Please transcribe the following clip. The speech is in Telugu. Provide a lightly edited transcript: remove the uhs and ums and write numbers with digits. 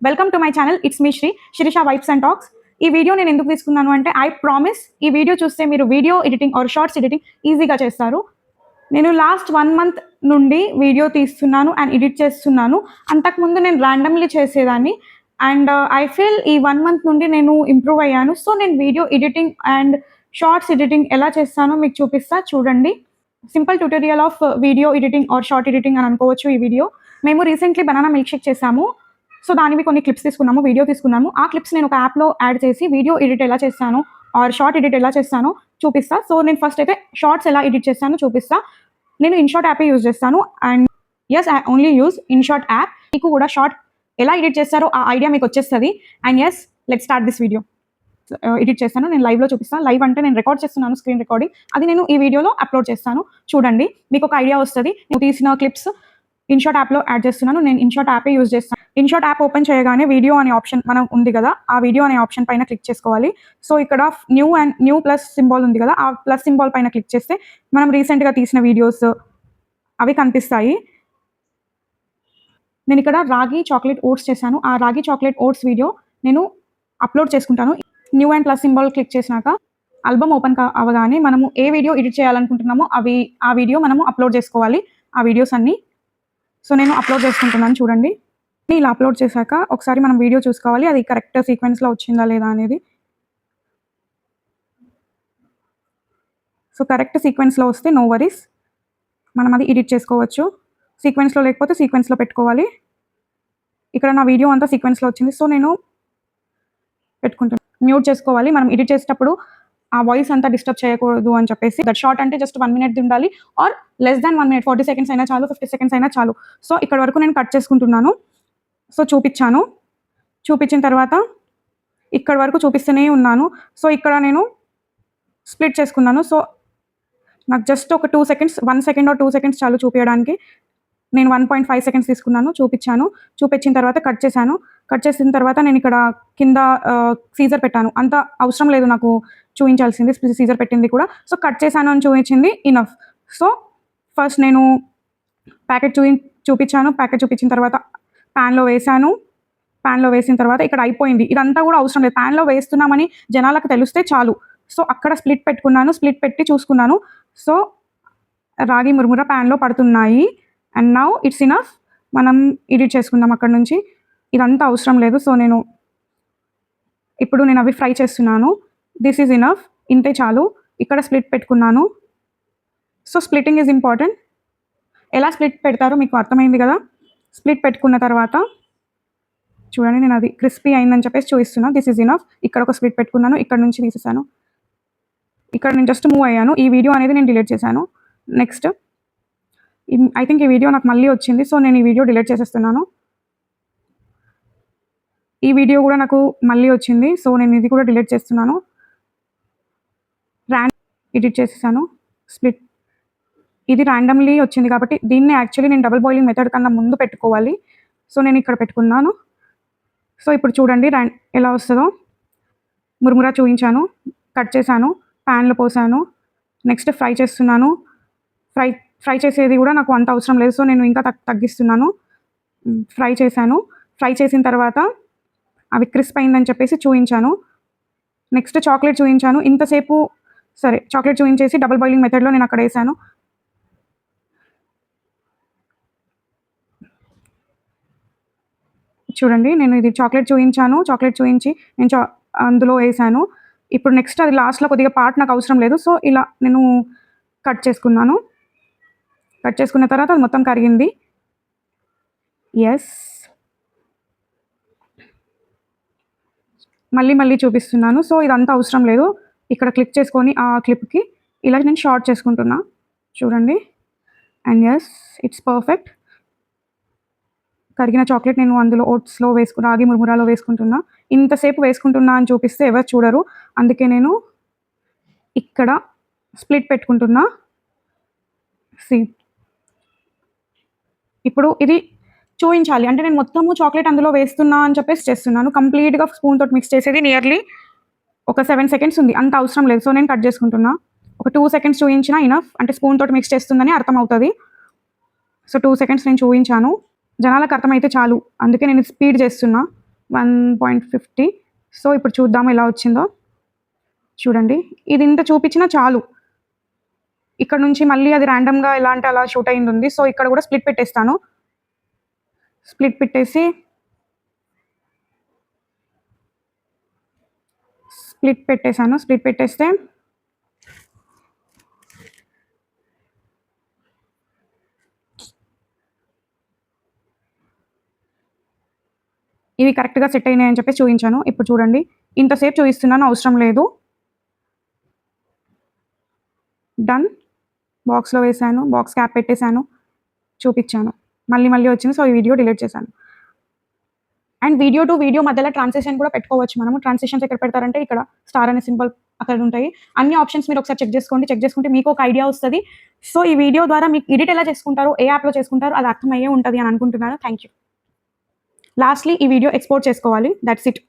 Welcome to my channel. It's me Sirisha vibes and talks. ఈ వీడియో నేను ఎందుకు తీసుకున్నాను అంటే ఐ ప్రామిస్ ఈ వీడియో చూస్తే మీరు video editing or shorts editing ఈజీగా చేస్తారు. నేను లాస్ట్ 1 మంత్ నుండి వీడియో తీస్తున్నాను అండ్ ఎడిట్ చేస్తున్నాను. అంతకుముందు నేను ర్యాండమ్లీ చేసేదాన్ని అండ్ ఐ ఫీల్ ఈ 1 మంత్ నుండి నేను ఇంప్రూవ్ అయ్యాను. సో నేను video editing and shorts editing ఎలా చేస్తానో మీకు చూపిస్తా, చూడండి. Simple tutorial of video editing or short editing అని అనుకోవచ్చు ఈ వీడియో. మేము రీసెంట్లీ బనానా మిల్క్ షేక్ చేసాము. సో దానివి కొన్ని క్లిప్స్ తీసుకున్నాము, వీడియో తీసుకున్నాము. ఆ క్లిప్స్ నేను ఒక యాప్లో యాడ్ చేసి వీడియో ఎడిట్ ఎలా చేస్తాను ఆర్ షార్ట్ ఎడిట్ ఎలా చేస్తానో చూపిస్తా. సో నేను ఫస్ట్ అయితే షార్ట్స్ ఎలా ఎడిట్ చేస్తానో చూపిస్తా. నేను ఇన్షార్ట్ యాపే యూజ్ చేస్తాను and yes I only use InShot app. మీకు కూడా షార్ట్ ఎలా ఎడిట్ చేస్తారో ఆ ఐడియా మీకు వచ్చేస్తుంది. And yes let's start this video. Edit చేస్తాను, నేను లైవ్లో చూపిస్తాను. లైవ్ అంటే నేను రికార్డ్ చేస్తున్నాను, స్క్రీన్ రికార్డింగ్. అది నేను ఈ వీడియోలో అప్లోడ్ చేస్తాను, చూడండి. మీకు ఒక ఐడియా వస్తుంది. నేను తీసిన క్లిప్స్ ఇన్షార్ట్ యాప్లో యాడ్ చేస్తున్నాను. నేను ఇన్షార్ట్ యాపే యూజ్ చేస్తాను. ఇన్షార్ట్ యాప్ ఓపెన్ చేయగానే వీడియో అనే ఆప్షన్ మనం ఉంది కదా, ఆ వీడియో అనే ఆప్షన్ పైన క్లిక్ చేసుకోవాలి. సో ఇక్కడ న్యూ ప్లస్ సింబాల్ ఉంది కదా, ఆ ప్లస్ సింబాల్ పైన క్లిక్ చేస్తే మనం రీసెంట్గా తీసిన వీడియోస్ అవి కనిపిస్తాయి. నేను ఇక్కడ రాగి చాక్లెట్ ఓట్స్ చేశాను. ఆ రాగి చాక్లెట్ ఓట్స్ వీడియో నేను అప్లోడ్ చేసుకుంటాను. New and plus symbol click చేసినాక ఆల్బమ్ ఓపెన్ అవగానే మనము ఏ వీడియో ఎడిట్ చేయాలనుకుంటున్నామో ఆ వీడియో మనము అప్లోడ్ చేసుకోవాలి, ఆ వీడియోస్ అన్నీ. సో నేను అప్లోడ్ చేసుకుంటున్నాను, చూడండి. ఇలా అప్లోడ్ చేశాక ఒకసారి మనం వీడియో చూసుకోవాలి, అది కరెక్ట్ సీక్వెన్స్లో వచ్చిందా లేదా అనేది. సో కరెక్ట్ సీక్వెన్స్లో వస్తే నో వరీస్, మనం అది ఎడిట్ చేసుకోవచ్చు. సీక్వెన్స్లో లేకపోతే సీక్వెన్స్లో పెట్టుకోవాలి. ఇక్కడ నా వీడియో అంతా సీక్వెన్స్లో వచ్చింది, సో నేను పెట్టుకుంటాను. మ్యూట్ చేసుకోవాలి మనం ఎడిట్ చేసేటప్పుడు, ఆ వాయిస్ అంతా డిస్టర్బ్ చేయకూడదు అని చెప్పేసి. దట్ షార్ట్ అంటే జస్ట్ 1 minute ఉండాలి are less than 1 minute, 40 seconds అయినా చాలు, 50 seconds అయినా చాలు. సో ఇక్కడ వరకు నేను కట్ చేసుకుంటున్నాను. సో చూపించిన తర్వాత ఇక్కడ వరకు చూపిస్తూనే ఉన్నాను. సో ఇక్కడ నేను స్ప్లిట్ చేసుకున్నాను. సో నాకు జస్ట్ ఒక 2 seconds, 1 second or 2 seconds చాలు చూపించడానికి. నేను 1.5 seconds తీసుకున్నాను, చూపించిన తర్వాత కట్ చేసిన తర్వాత నేను ఇక్కడ కింద సీజర్ పెట్టాను. అంత అవసరం లేదు నాకు చూపించాల్సింది, సీజర్ పెట్టింది కూడా. సో కట్ చేశాను అని చూపించింది ఇనఫ్. సో ఫస్ట్ నేను ప్యాకెట్ చూపించాను. ప్యాకెట్ చూపించిన తర్వాత ప్యాన్లో వేసిన తర్వాత ఇక్కడ అయిపోయింది. ఇదంతా కూడా అవసరం లేదు, ప్యాన్లో వేస్తున్నామని జనాలకు తెలిస్తే చాలు. సో అక్కడ స్ప్లిట్ పెట్టి చూసుకున్నాను. సో రాగి మురుముర ప్యాన్లో పడుతున్నాయి. అండ్ నౌ ఇట్స్ ఇనఫ్, మనం ఎడిట్ చేసుకుందాం అక్కడ నుంచి. ఇదంతా అవసరం లేదు. సో ఇప్పుడు నేను అవి ఫ్రై చేస్తున్నాను. దిస్ ఈజ్ ఇనఫ్, ఇంతే చాలు. ఇక్కడ స్ప్లిట్ పెట్టుకున్నాను. So splitting is important. ఎలా స్ప్లిట్ పెడతారో మీకు అర్థమైంది కదా. స్ప్లిట్ పెట్టుకున్న తర్వాత చూడండి, నేను అది క్రిస్పీ అయిందని చెప్పేసి చూపిస్తున్నాను. This is enough. ఇక్కడ ఒక స్ప్లిట్ పెట్టుకున్నాను, ఇక్కడ నుంచి తీసేసాను. ఇక్కడ నేను జస్ట్ మూవ్ అయ్యాను. ఈ వీడియో అనేది నేను డిలీట్ చేశాను. నెక్స్ట్ ఐ థింక్ ఈ వీడియో నాకు మళ్ళీ వచ్చింది. సో నేను ఈ వీడియో డిలీట్ చేసేస్తున్నాను. ఈ వీడియో కూడా నాకు మళ్ళీ వచ్చింది. సో నేను ఇది కూడా డిలీట్ చేస్తున్నాను. ఎడిట్ చేసేసాను. స్ప్లిట్ ఇది ర్యాండమ్లీ వచ్చింది కాబట్టి దీన్ని యాక్చువల్లీ నేను డబుల్ బాయిలింగ్ మెథడ్ కన్నా ముందు పెట్టుకోవాలి. సో నేను ఇక్కడ పెట్టుకున్నాను. సో ఇప్పుడు చూడండి ఎలా వస్తుందో. మురుమురా చూపించాను, కట్ చేశాను, ప్యాన్లో పోసాను. నెక్స్ట్ ఫ్రై చేస్తున్నాను. ఫ్రై చేసేది కూడా నాకు అంత అవసరం లేదు. సో నేను ఇంకా తగ్గిస్తున్నాను. ఫ్రై చేసిన తర్వాత అవి క్రిస్ప్ అయిందని చెప్పేసి చూపించాను. నెక్స్ట్ చాక్లెట్ చూపించాను. ఇంతసేపు సరే చాక్లెట్ చూపించేసి డబుల్ బాయిలింగ్ మెథడ్లో నేను అక్కడ వేసాను. చూడండి, నేను ఇది చాక్లెట్ చూపించి నేను అందులో వేసాను. ఇప్పుడు నెక్స్ట్ అది లాస్ట్లో కొద్దిగా పార్ట్ నాకు అవసరం లేదు. సో ఇలా నేను కట్ చేసుకున్న తర్వాత అది మొత్తం కరిగింది. ఎస్, మళ్ళీ చూపిస్తున్నాను. సో ఇదంతా అవసరం లేదు. ఇక్కడ క్లిక్ చేసుకొని ఆ క్లిప్కి ఇలా నేను షార్ట్ చేసుకుంటున్నా, చూడండి. And yes, it's perfect. కరిగిన చాక్లెట్ నేను అందులో ఓట్స్లో రాగి మురుమురాలో వేసుకుంటున్నా. ఇంతసేపు వేసుకుంటున్నా అని చూపిస్తే ఎవరు చూడరు, అందుకే నేను ఇక్కడ స్ప్లిట్ పెట్టుకుంటున్నా. ఇప్పుడు ఇది చూపించాలి అంటే నేను మొత్తము చాక్లెట్ అందులో వేస్తున్నా అని చెప్పేసి చేస్తున్నాను. కంప్లీట్గా స్పూన్ తోటి మిక్స్ చేసేది నియర్లీ ఒక 7 seconds ఉంది, అంత అవసరం లేదు. సో నేను కట్ చేసుకుంటున్నా. ఒక 2 seconds చూపించినా ఇనఫ్, అంటే స్పూన్ తోటి మిక్స్ చేస్తుందని అర్థమవుతుంది. సో 2 seconds నేను చూపించాను, జనాలకు అర్థమైతే చాలు, అందుకే నేను స్పీడ్ చేస్తున్నా. 1.50. సో ఇప్పుడు చూద్దాం ఎలా వచ్చిందో. చూడండి, ఇది ఇంత చూపించినా చాలు. ఇక్కడ నుంచి మళ్ళీ అది ర్యాండమ్గా ఎలా అంటే అలా షూట్ అయింది ఉంది. సో ఇక్కడ కూడా స్ప్లిట్ పెట్టేస్తాను. స్ప్లిట్ పెట్టేసి స్ప్లిట్ పెట్టేశాను. స్ప్లిట్ పెట్టేస్తే ఇవి కరెక్ట్గా సెట్ అయినాయని చెప్పి చూపించాను. ఇప్పుడు చూడండి, ఇంతసేపు చూపిస్తున్నాను, అవసరం లేదు. డన్. బాక్స్లో వేసాను, బాక్స్ క్యాప్ పెట్టేశాను, చూపించాను, మళ్ళీ మళ్ళీ వచ్చింది. సో ఈ వీడియో డిలీట్ చేశాను. అండ్ వీడియో టు వీడియో మధ్యలో ట్రాన్సిషన్ కూడా పెట్టుకోవచ్చు మనము. ట్రాన్సిషన్స్ ఎక్కడ పెడతారంటే ఇక్కడ స్టార్ అనే సింబల్ అక్కడ ఉంటాయి. అన్ని ఆప్షన్స్ మీరు ఒకసారి చెక్ చేసుకోండి. చెక్ చేసుకుంటే మీకు ఒక ఐడియా వస్తుంది. సో ఈ వీడియో ద్వారా మీకు ఎడిట్ ఎలా చేసుకుంటారో, ఏ యాప్లో చేసుకుంటారో అది అర్థమయ్యే ఉంటుంది అని అనుకుంటున్నాను. Thank you. లాస్ట్లీ ఈ వీడియో ఎక్స్పోర్ట్ చేసుకోవాలి. That's it.